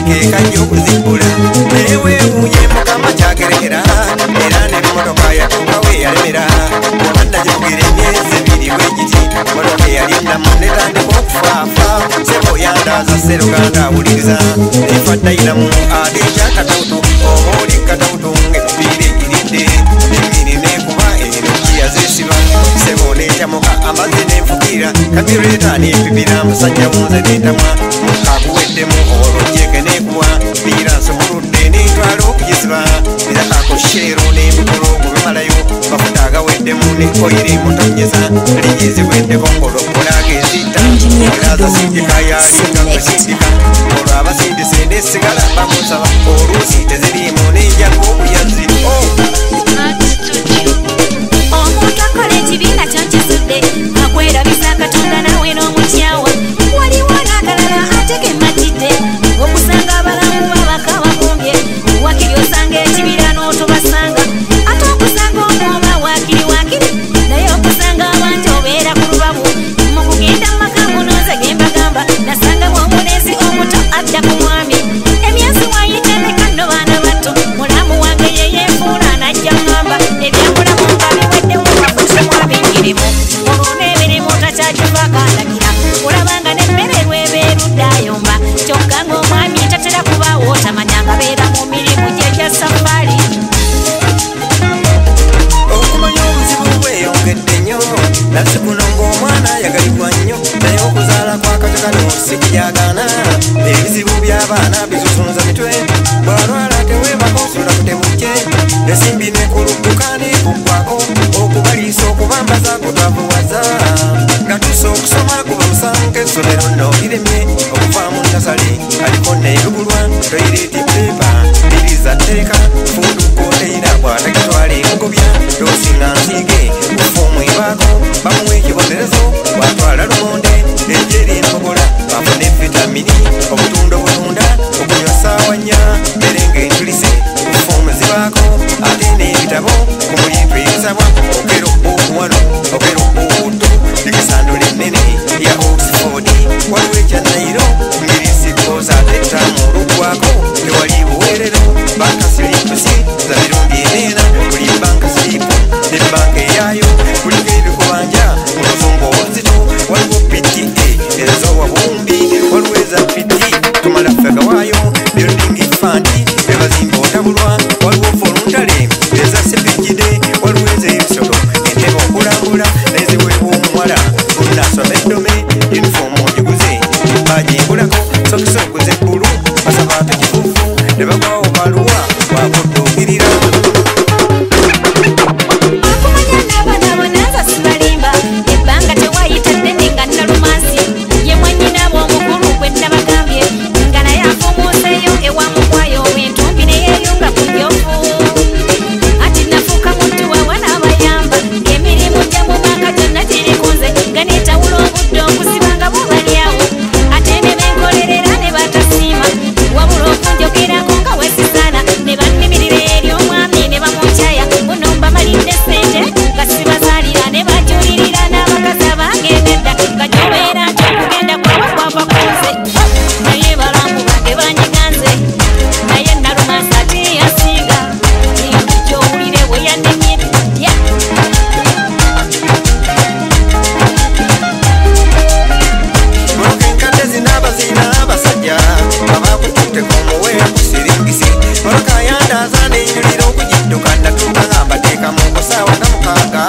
ke kanyo kuzibula ewe uye mukama chagerekera era ne motoka yatuka we yalemera wanda jibugire myezi biri wejiti motoka yalinda muneta ndi kufafa sebo yandaza seruganda uliriza ifadda ilamu ade chakatautu omoli katautu ngebire irinde nemiri nekuba eno zisiba sebo nechamuka amazi nemfukira kabireta nepibira musajja wunze netamwa mukakuweddemu olojeke nekuwa bira nsomuludde netwala okugisiba era kakoshero nemikolo kubimalayo mafuta agaweddemu nekoyiri mutonyeza liyiziweddeko ngolokolaga ezita era zasindika yalinga kwesindika olwo abasindise nesigala bamusaba oluusi tezirimu nenjaga obuyazi omuntu akola ekibiina kyonkisudde akwerabisa katonda nawe n'omukyawa waliwo n'akalala ateke matidde okusanga abalamu babaka bakumbye wakiri osanga ekibira n'otobasanga ate okusanga omwoma wakiri naye okusanga abantu obeera ku lubabu mu kugenda mu maka munoze gembagamba nasangamu omulenzi omuto adda ku mwami emyezi wayitendeka nno baana bato mulamu wange yeyefuula najja ngamba ebyamulamu nga biweddemu bakusemu ab'emirimu olwo n'emirimu takyagivako alagira olabanga n'emmere lwebeeruddayomba kyokka ng'omwami tatera kubaawo tamanya nga beera mu mirimu gye gya safari okumanya obuzibu bweyongedde nnyo nasi kuno ng'omwana yagalibwa nnyo naye okuzaala kwakatekano sikujagaana ebizibu by'abaana bitutunza mitwe bw'alwala teweebako osula kutebuke esimbi nekuludduka nekuggwako okubaliisa okubambaza kutwavuwaza nga tusa okusoma kuba musange essomero nno biremye okuvaamu nasale aliko neebugulwa toyireti pepa biriza tteeka fundukoteira bw'atakitwala emugobya doosinga nsiige kufuumu ebaako bamuwa ekibonerezo bw'atwala lumonde ejeri empogola bafune vitamini obutunda obutunda okunywa ssaawa nnya merenge entulise kufuumu zibaako ate n'ebitabo ku mulimu ebisabwa okero obuwano okero obuddu ekisandula ennene ya oxford waliwo ekya nairo mirisikoza tettamu oluggwako tewali buweerero banka silipusi za mirundi eneena buli banka silipu ne banka eyaayo kuliko ebikubanja mu luzungu obuzito waliwo pta ezawa bumbi waliwo eza piti tumala ffega waayo building fund bebazimba otabulwa waliwo voluntary eza sepijide waliwo ez'ebisolo entebe okulambula neziweebwa omuwala unasoma eddome yunifoomu ogiguze baji engulako sokisa oguze ebbulu basaba atekifuufu ne bagwawo baluwa wakudduukirira okumanya n'abaana bonanza sibalimba ebbanga tewayita ddene nga nnalumansi ye mwannyinabo omukulu gwe nnabagambye nga naye afumuuseeyo ewa mukwayo entumbi neyeeyunga ku njovu ati nafuuka muntu wawa n'abayamba ng'emirimu gya mu maka gyonna girikunze nga neetawula obudde okusiba nga bubalyawo ate ne benkolerera ne batasiima wabula okunjogerako nga wesisaana ne bannimirira eri omwami ne bamukyaya buno mbamalidde ssente nga sibazaalira ne bajulirira n'abakazi abangendedda nga gyobeera nti okugenda kwaba kwava kunze naye balamu bange banyiganze naye nalumasa ate yasinga gyowulire we yanemye enkadde zinaabazina abasajja abakututteko omuweera ku siringisi moloka yandaza nenjulira okugidduka natuuka nga mbateeka mu kusaawa nga mukaaga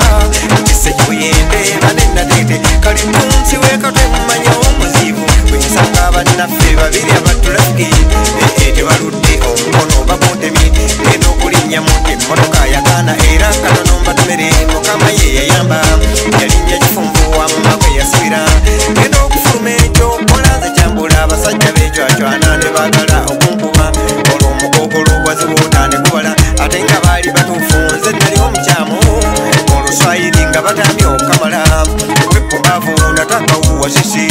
kise kibuyende banennateete kalitunsi weekatwe mumanya omuzibu wensanga bannaffe babiri abatulafiki tebaludde omukono babotemye genda okulinnya muti emmotoka yagaana era katono mbatomere mukama ye yayamba yalinnya kifunvuwa mu makwe yasibira genda okufuluma ekyo kolanze kyambula abasajja becwacwana ne baagala okunkuba olwo omugogolo gwazibuuta ne gubala ate nga baali batuufu nze nali omukyamu oluswayiri nga batamye okamala wepumbavu natakawuwa sisi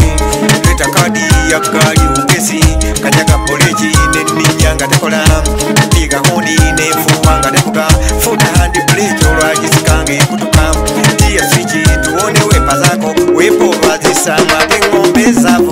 leta kadi ya gaali ugesi kanyaga poleki nenninya nga tekola piga hundi nefuuwa nga tevuga futa handi buleki olwagisikanga ekutuka tiya swiki tuone wepa zako wepo bazisanga ng'ombe zavu